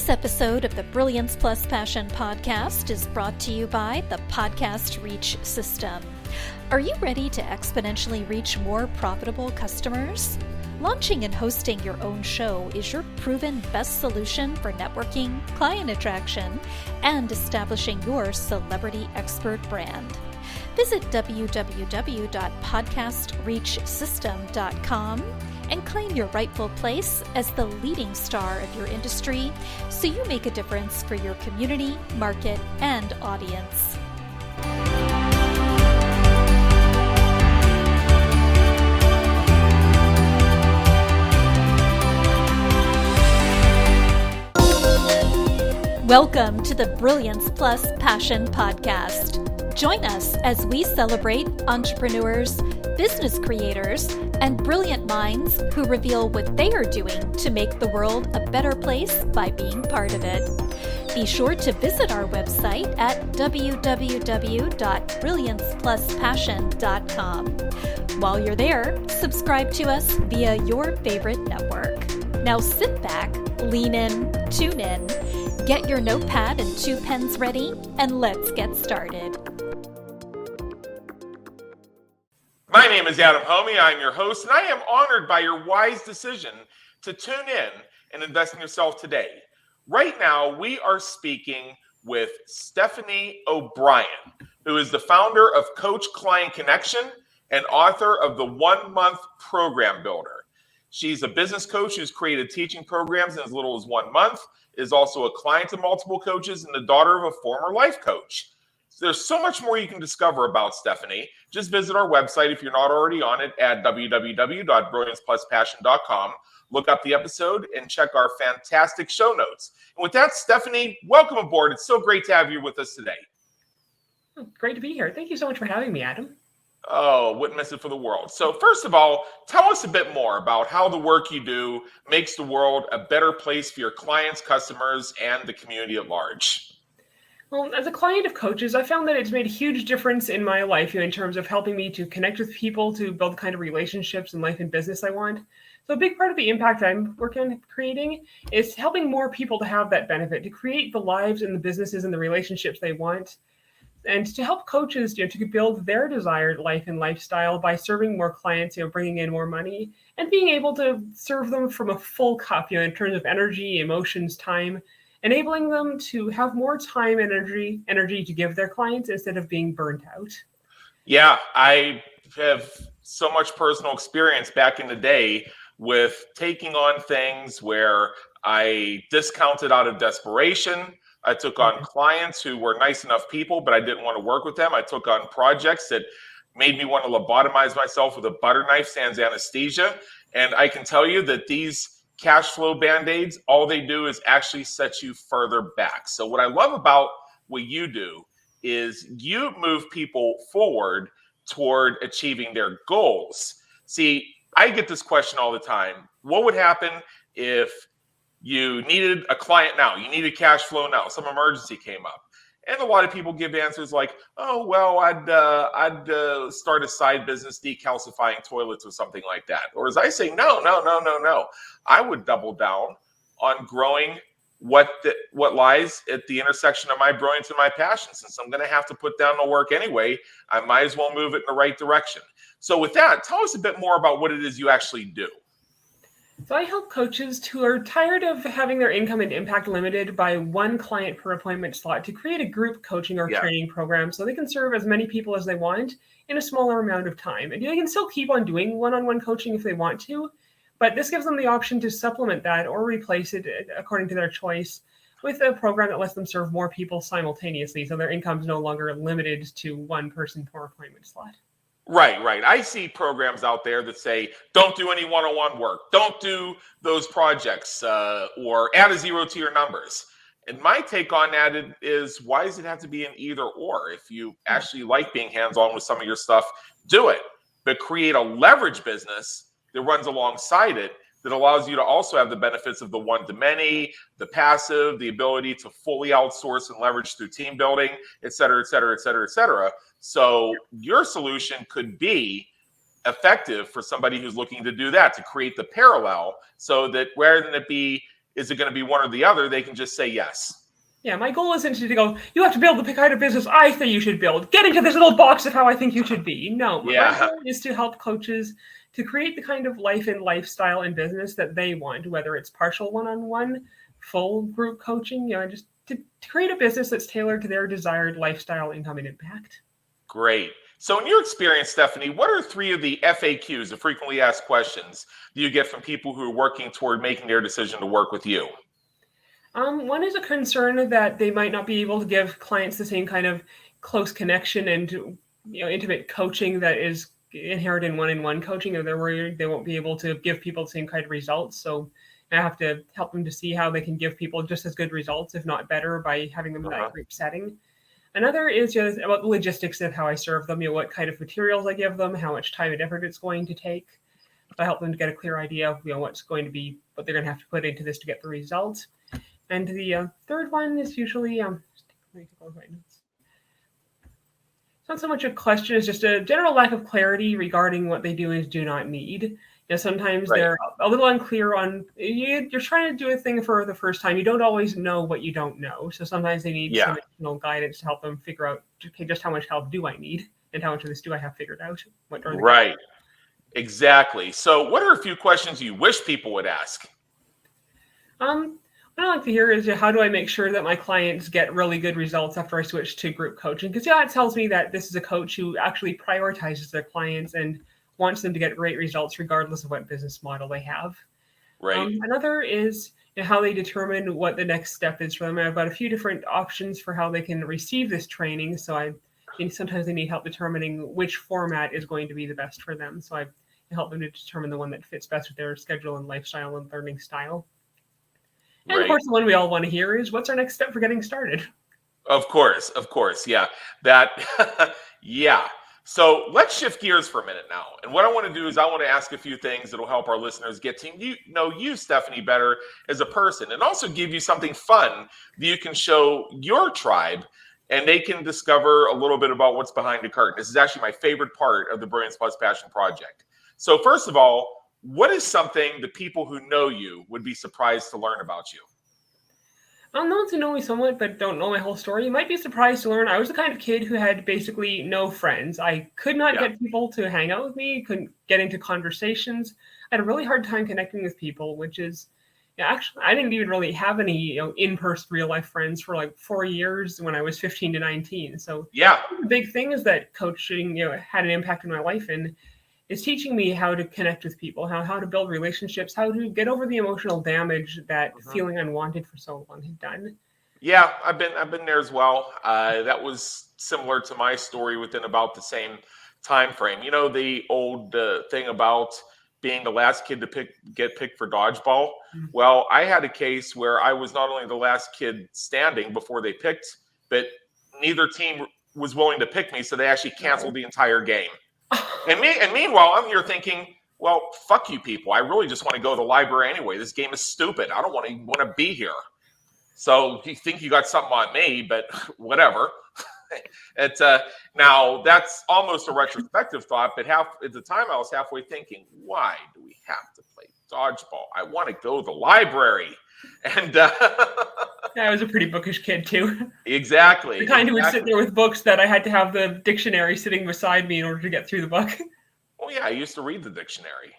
This episode of the Brilliance Plus Passion podcast is brought to you by the Podcast Reach System. Are you ready to exponentially reach more profitable customers? Launching and hosting your own show is your proven best solution for networking, client attraction, and establishing your celebrity expert brand. Visit www.podcastreachsystem.com and claim your rightful place as the leading star of your industry so you make a difference for your community, market, and audience. Welcome to the Brilliance Plus Passion podcast. Join us as we celebrate entrepreneurs, business creators, and brilliant minds who reveal what they are doing to make the world a better place by being part of it. Be sure to visit our website at www.brilliancepluspassion.com. While you're there, subscribe to us via your favorite network. Now sit back, lean in, tune in, get your notepad and 2 pens ready, and let's get started. My name is Adam Homey. I'm your host, and I am honored by your wise decision to tune in and invest in yourself today. Right now, we are speaking with Stephanie O'Brien, who is the founder of Coach Client Connection and author of the 1-Month Program Builder. She's a business coach who's created teaching programs in as little as 1 month, is also a client to multiple coaches, and the daughter of a former life coach. There's so much more you can discover about Stephanie. Just visit our website if you're not already on it at www.brilliancepluspassion.com. Look up the episode and check our fantastic show notes. And with that, Stephanie, welcome aboard. It's so great to have you with us today. Great to be here. Thank you so much for having me, Adam. Oh, wouldn't miss it for the world. So first of all, tell us a bit more about how the work you do makes the world a better place for your clients, customers, and the community at large. Well, as a client of coaches, I found that it's made a huge difference in my life, in terms of helping me to connect with people, to build the kind of relationships in life and business I want. So a big part of the impact I'm working on creating is helping more people to have that benefit, to create the lives and the businesses and the relationships they want, and to help coaches, to build their desired life and lifestyle by serving more clients, bringing in more money, and being able to serve them from a full cup, in terms of energy, emotions, time, enabling them to have more time and energy to give their clients instead of being burnt out. Yeah, I have so much personal experience back in the day with taking on things where I discounted out of desperation. I took on clients who were nice enough people, but I didn't want to work with them. I took on projects that made me want to lobotomize myself with a butter knife, sans anesthesia. And I can tell you that these cash flow band-aids, all they do is actually set you further back. So what I love about what you do is you move people forward toward achieving their goals. See, I get this question all the time. What would happen if you needed a client now? You needed cash flow now. Some emergency came up. And a lot of people give answers like, oh, well, I'd start a side business decalcifying toilets or something like that. Or as I say, no. I would double down on growing what lies at the intersection of my brilliance and my passion. Since I'm going to have to put down the work anyway, I might as well move it in the right direction. So with that, tell us a bit more about what it is you actually do. So I help coaches who are tired of having their income and impact limited by one client per appointment slot to create a group coaching or training program so they can serve as many people as they want in a smaller amount of time. And they can still keep on doing one-on-one coaching if they want to, but this gives them the option to supplement that or replace it according to their choice with a program that lets them serve more people simultaneously, so their income is no longer limited to one person per appointment slot. Right. I see programs out there that say, don't do any one-on-one work. Don't do those projects or add a zero to your numbers. And my take on that is, why does it have to be an either or? If you actually like being hands-on with some of your stuff, do it. But create a leverage business that runs alongside it that allows you to also have the benefits of the one-to-many, the passive, the ability to fully outsource and leverage through team building, et cetera, et cetera, et cetera, et cetera. So your solution could be effective for somebody who's looking to do that, to create the parallel so that rather than it be Is it going to be one or the other? They can just say yes. Yeah, my goal isn't to go, you have to build the kind of business I think you should build. Get into this little box of how I think you should be. No, my goal is to help coaches to create the kind of life and lifestyle and business that they want, whether it's partial one-on-one, full group coaching, just to create a business that's tailored to their desired lifestyle, income, and impact. Great. So in your experience, Stephanie, what are 3 of the FAQs, the frequently asked questions, that you get from people who are working toward making their decision to work with you? One is a concern that they might not be able to give clients the same kind of close connection and intimate coaching that is inherent in one-on-one coaching. They're worried they won't be able to give people the same kind of results. So I have to help them to see how they can give people just as good results, if not better, by having them in that group setting. Another is about the logistics of how I serve them, what kind of materials I give them, how much time and effort it's going to take. I help them to get a clear idea of what they're going to have to put into this to get the results. And the third one is usually it's not so much a question, it's just a general lack of clarity regarding what they do and do not need. Sometimes they're a little unclear on, you're trying to do a thing for the first time. You don't always know what you don't know. So sometimes they need some additional guidance to help them figure out, okay, just how much help do I need? And how much of this do I have figured out? Right. Exactly. So what are a few questions you wish people would ask? What I like to hear is, how do I make sure that my clients get really good results after I switch to group coaching? Because it tells me that this is a coach who actually prioritizes their clients and wants them to get great results regardless of what business model they have. Right. Another is how they determine what the next step is for them. I've got a few different options for how they can receive this training. So sometimes they need help determining which format is going to be the best for them. So I help them to determine the one that fits best with their schedule and lifestyle and learning style. And of course, the one we all want to hear is, what's our next step for getting started? Of course. Yeah. Yeah. So let's shift gears for a minute now. And what I want to do is I want to ask a few things that will help our listeners get to know you, Stephanie, better as a person, and also give you something fun that you can show your tribe and they can discover a little bit about what's behind the curtain. This is actually my favorite part of the Brilliance Plus Passion Project. So first of all, what is something the people who know you would be surprised to learn about you? Those who know me somewhat but don't know my whole story, you might be surprised to learn I was the kind of kid who had basically no friends. I could not get people to hang out with me, couldn't get into conversations. I had a really hard time connecting with people, which is, actually, I didn't even really have any in-person real-life friends for like 4 years when I was 15 to 19. So the big thing is that coaching had an impact in my life, and it's teaching me how to connect with people, how to build relationships, how to get over the emotional damage that feeling unwanted for so long had done. Yeah, I've been there as well. That was similar to my story within about the same time frame. The old thing about being the last kid to get picked for dodgeball. Mm-hmm. Well, I had a case where I was not only the last kid standing before they picked, but neither team was willing to pick me, so they actually canceled the entire game. And meanwhile, I'm here thinking, well, fuck you people. I really just want to go to the library anyway. This game is stupid. I don't want to be here. So you think you got something on me, but whatever. Now that's almost a retrospective thought, but at the time I was halfway thinking, why do we have to play dodgeball? I want to go to the library. And I was a pretty bookish kid too. Exactly. The kind who would sit there with books that I had to have the dictionary sitting beside me in order to get through the book. Oh yeah, I used to read the dictionary.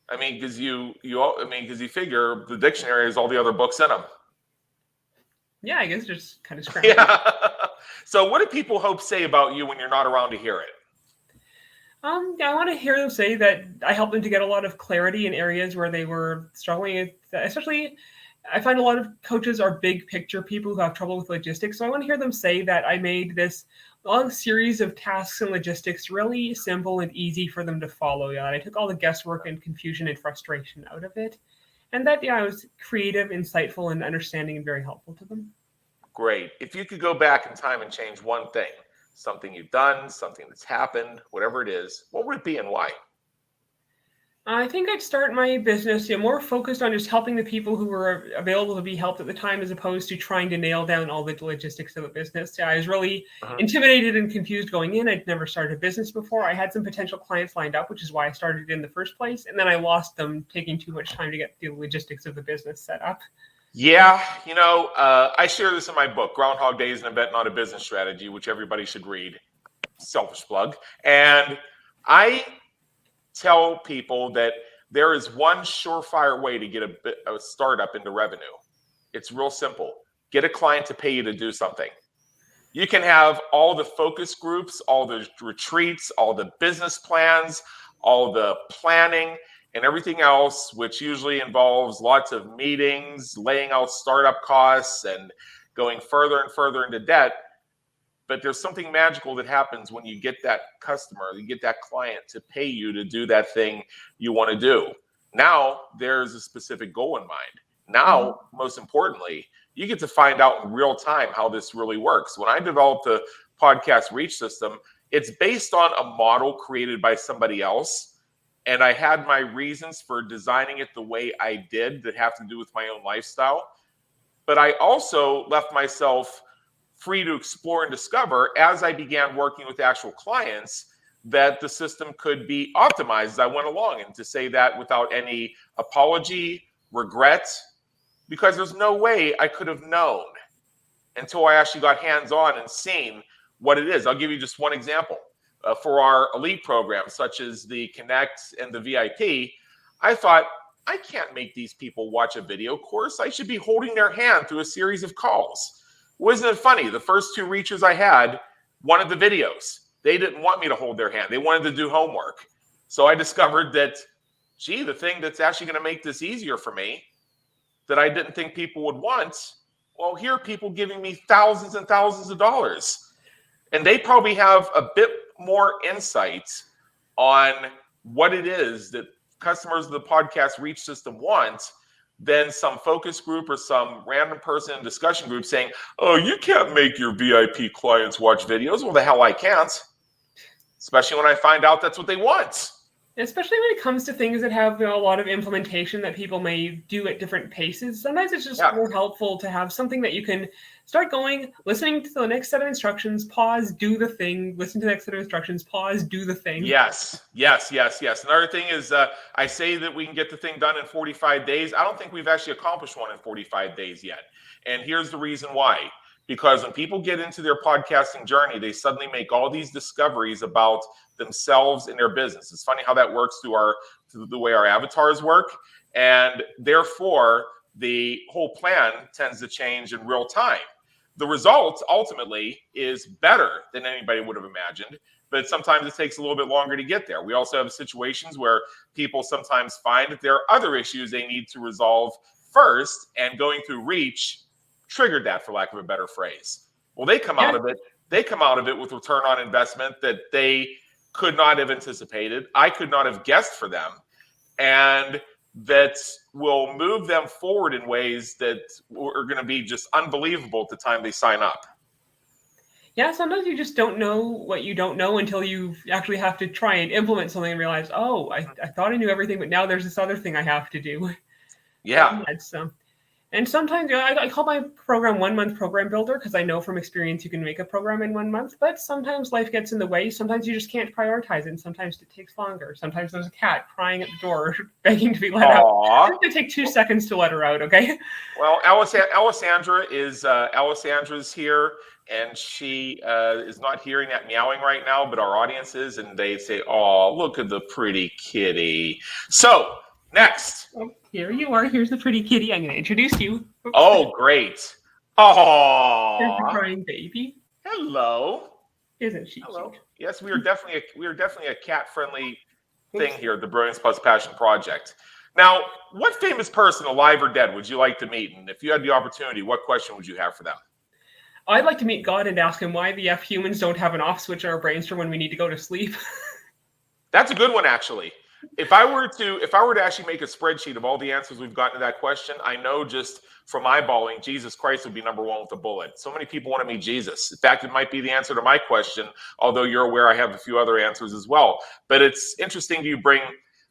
I mean, because you figure the dictionary has all the other books in them. Yeah, I guess just kind of scrambled. Yeah. So what do people say about you when you're not around to hear it? I want to hear them say that I helped them to get a lot of clarity in areas where they were struggling. Especially, I find a lot of coaches are big picture people who have trouble with logistics. So I want to hear them say that I made this long series of tasks and logistics really simple and easy for them to follow. I took all the guesswork and confusion and frustration out of it. And that I was creative, insightful, and understanding and very helpful to them. Great. If you could go back in time and change one thing, something you've done, something that's happened, whatever it is, what would it be and why? I think I'd start my business more focused on just helping the people who were available to be helped at the time, as opposed to trying to nail down all the logistics of the business. I was really intimidated and confused going in. I'd never started a business before. I had some potential clients lined up, which is why I started in the first place. And then I lost them, taking too much time to get the logistics of the business set up. Yeah, I share this in my book, Groundhog Day is an Event, Not a Business Strategy, which everybody should read. Selfish plug. And I tell people that there is one surefire way to get a startup into revenue. It's real simple. Get a client to pay you to do something. You can have all the focus groups, all the retreats, all the business plans, all the planning, and everything else, which usually involves lots of meetings, laying out startup costs, and going further and further into debt. But there's something magical that happens when you get that customer, you get that client to pay you to do that thing you want to do. Now there's a specific goal in mind. Now, most importantly, you get to find out in real time how this really works. When I developed the podcast reach system, it's based on a model created by somebody else. And I had my reasons for designing it the way I did that have to do with my own lifestyle. But I also left myself free to explore and discover as I began working with actual clients that the system could be optimized as I went along, and to say that without any apology, regret, because there's no way I could have known until I actually got hands-on and seen what it is. I'll give you just one example. For our elite programs, such as the Connect and the VIP, I thought, I can't make these people watch a video course. I should be holding their hand through a series of calls. Wasn't it funny? The first two reachers I had wanted the videos. They didn't want me to hold their hand. They wanted to do homework. So I discovered that, gee, the thing that's actually going to make this easier for me that I didn't think people would want, well, here are people giving me thousands and thousands of dollars. And they probably have a bit more insight on what it is that customers of the podcast reach system want than some focus group or some random person in discussion group saying, oh, you can't make your VIP clients watch videos. Well, the hell I can't. Especially when I find out that's what they want. Especially when it comes to things that have a lot of implementation that people may do at different paces. Sometimes it's just more helpful to have something that you can start going, listening to the next set of instructions, pause, do the thing, listen to the next set of instructions, pause, do the thing. Yes. Another thing is I say that we can get the thing done in 45 days. I don't think we've actually accomplished one in 45 days yet. And here's the reason why. Because when people get into their podcasting journey, they suddenly make all these discoveries about themselves and their business. It's funny how that works through the way our avatars work. And therefore, the whole plan tends to change in real time. The result ultimately is better than anybody would have imagined, but sometimes it takes a little bit longer to get there. We also have situations where people sometimes find that there are other issues they need to resolve first, and going through reach triggered that, for lack of a better phrase. Well, they come out of it with return on investment that they could not have anticipated. I could not have guessed for them. And that will move them forward in ways that are going to be just unbelievable at the time they sign up. Yeah, sometimes you just don't know what you don't know until you actually have to try and implement something and realize, oh, I thought I knew everything, but now there's this other thing I have to do. Yeah. And sometimes I call my program 1 month program builder, because I know from experience you can make a program in 1 month, but sometimes life gets in the way. Sometimes you just can't prioritize it. And sometimes it takes longer. Sometimes there's a cat crying at the door, begging to be let out. It's going to take 2 seconds to let her out, okay? Well, Alessandra's here, and she is not hearing that meowing right now, but our audience is, and they say, oh, look at the pretty kitty. So, next. Oh, here you are. Here's the pretty kitty. I'm going to introduce you. Oops. Oh, great. Oh, here's the crying baby. Hello. Isn't she Hello. cute? Yes, we are definitely a cat-friendly thing here at the Brilliance Plus Passion Project. Now, what famous person, alive or dead, would you like to meet? And if you had the opportunity, what question would you have for them? I'd like to meet God and ask him why the humans don't have an off switch in our brains for when we need to go to sleep. That's a good one, actually. If I were to actually make a spreadsheet of all the answers we've gotten to that question, I know just from eyeballing, Jesus Christ would be number one with a bullet. So many people want to meet Jesus. In fact, it might be the answer to my question, although you're aware I have a few other answers as well. But it's interesting you bring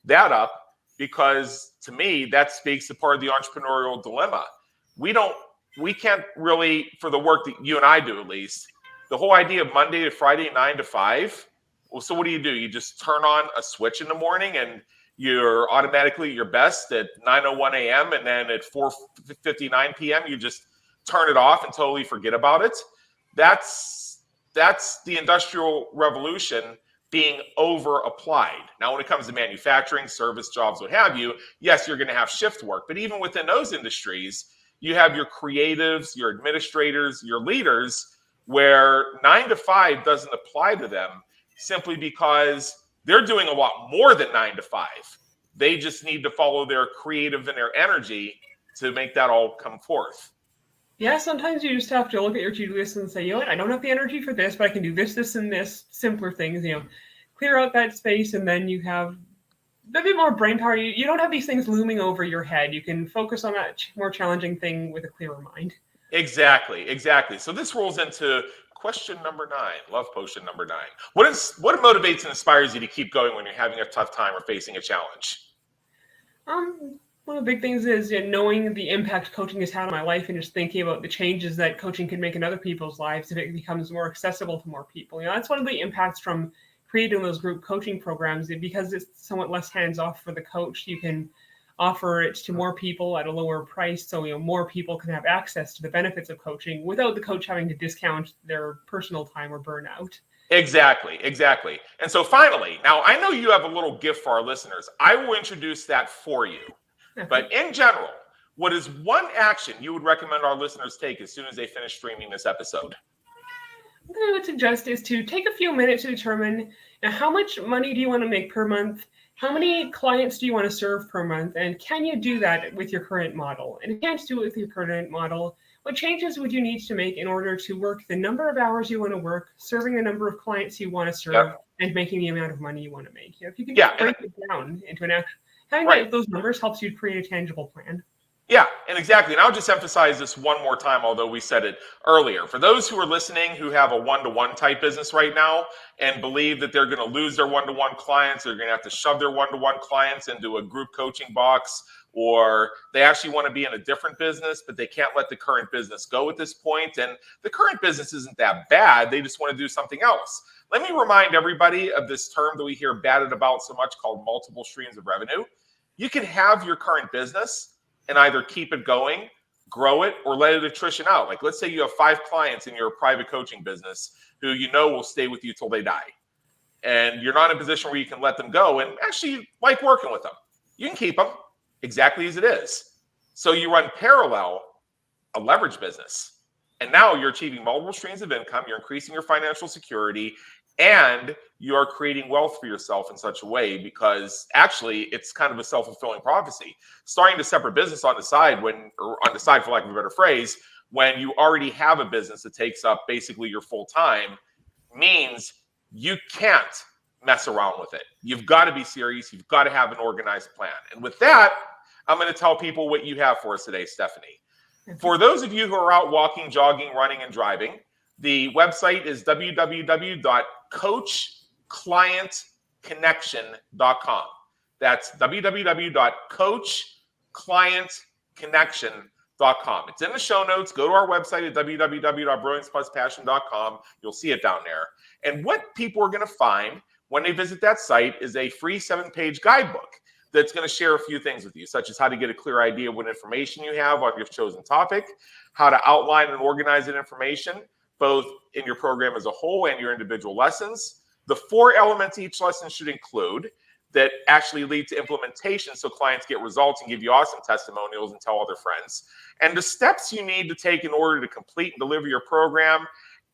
that up. because to me, that speaks to part of the entrepreneurial dilemma. We can't really, for the work that you and I do at least, the whole idea of Monday to Friday, 9 to 5. Well, so what do? You just turn on a switch in the morning and you're automatically at your best at 9:01 a.m. and then at 4:59 p.m. you just turn it off and totally forget about it. That's the Industrial Revolution being over applied. Now, when it comes to manufacturing, service jobs, what have you, yes, you're going to have shift work. But even within those industries, you have your creatives, your administrators, your leaders, where 9 to 5 doesn't apply to them simply because they're doing a lot more than 9 to 5. They just need to follow their creative and their energy to make that all come forth. Yeah, sometimes you just have to look at your to-do list and say, you know what, I don't have the energy for this, but I can do this, this, and this, simpler things, clear out that space, and then you have a bit more brain power. You don't have these things looming over your head. You can focus on that more challenging thing with a clearer mind. Exactly. So this rolls into question number 9, love potion number 9. What motivates and inspires you to keep going when you're having a tough time or facing a challenge? One of the big things is knowing the impact coaching has had on my life and just thinking about the changes that coaching can make in other people's lives if it becomes more accessible to more people. That's one of the impacts from creating those group coaching programs. Because it's somewhat less hands-off for the coach, you can offer it to more people at a lower price, so more people can have access to the benefits of coaching without the coach having to discount their personal time or burnout. Exactly. And so finally, now I know you have a little gift for our listeners. I will introduce that for you. Okay. But in general, what is one action you would recommend our listeners take as soon as they finish streaming this episode? What I would suggest is to take a few minutes to determine how much money do you want to make per month, how many clients do you want to serve per month, and can you do that with your current model? And if you can't do it with your current model, what changes would you need to make in order to work the number of hours you want to work, serving the number of clients you want to serve, and making the amount of money you want to make? If you can just break it down into an action, having those numbers helps you create a tangible plan. Yeah, and exactly. And I'll just emphasize this one more time, although we said it earlier. For those who are listening who have a one-to-one type business right now and believe that they're going to lose their one-to-one clients, they're going to have to shove their one-to-one clients into a group coaching box, or they actually want to be in a different business, but they can't let the current business go at this point. And the current business isn't that bad. They just want to do something else. Let me remind everybody of this term that we hear batted about so much called multiple streams of revenue. You can have your current business and either keep it going, grow it, or let it attrition out. Like, let's say you have 5 clients in your private coaching business who will stay with you till they die. And you're not in a position where you can let them go and actually like working with them. You can keep them exactly as it is. So you run parallel a leverage business. And now you're achieving multiple streams of income. You're increasing your financial security, and you are creating wealth for yourself in such a way, because actually it's kind of a self-fulfilling prophecy. Starting a separate business on the side, for lack of a better phrase, when you already have a business that takes up basically your full time, means you can't mess around with it. You've got to be serious. You've got to have an organized plan. And with that, I'm going to tell people what you have for us today, Stephanie. For those of you who are out walking, jogging, running, and driving, the website is www.coachclientconnection.com. That's www.coachclientconnection.com. It's in the show notes. Go to our website at www.brilliancepluspassion.com. You'll see it down there. And what people are going to find when they visit that site is a free 7-page guidebook that's going to share a few things with you, such as how to get a clear idea of what information you have on your chosen topic, how to outline and organize that information, both in your program as a whole and your individual lessons, the 4 elements each lesson should include that actually lead to implementation so clients get results and give you awesome testimonials and tell other friends, and the steps you need to take in order to complete and deliver your program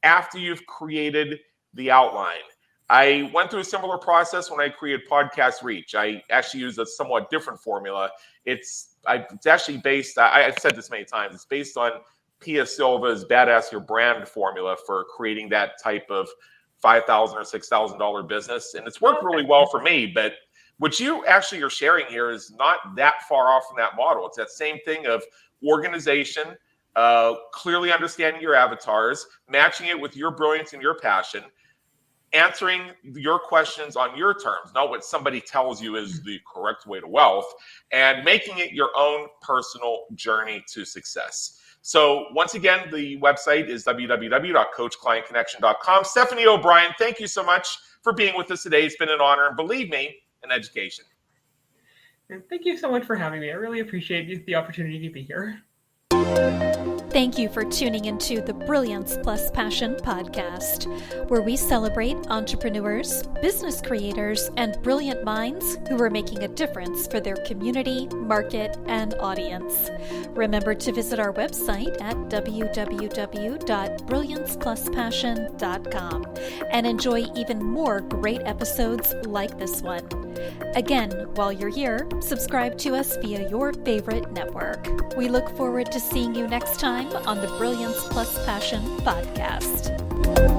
after you've created the outline. I went through a similar process when I created Podcast Reach. I actually used a somewhat different formula. It's actually based, I've said this many times, it's based on Pia Silva's Badass Your Brand formula for creating that type of $5,000 or $6,000 business. And it's worked really well for me. But what you actually are sharing here is not that far off from that model. It's that same thing of organization, clearly understanding your avatars, matching it with your brilliance and your passion, answering your questions on your terms, not what somebody tells you is the correct way to wealth, and making it your own personal journey to success. So once again, the website is www.coachclientconnection.com. Stephanie O'Brien, thank you so much for being with us today. It's been an honor, and believe me, an education. And thank you so much for having me. I really appreciate the opportunity to be here. Thank you for tuning into the Brilliance Plus Passion podcast, where we celebrate entrepreneurs, business creators, and brilliant minds who are making a difference for their community, market, and audience. Remember to visit our website at www.brilliancepluspassion.com and enjoy even more great episodes like this one. Again, while you're here, subscribe to us via your favorite network. We look forward to seeing you next time on the Brilliance Plus Passion podcast.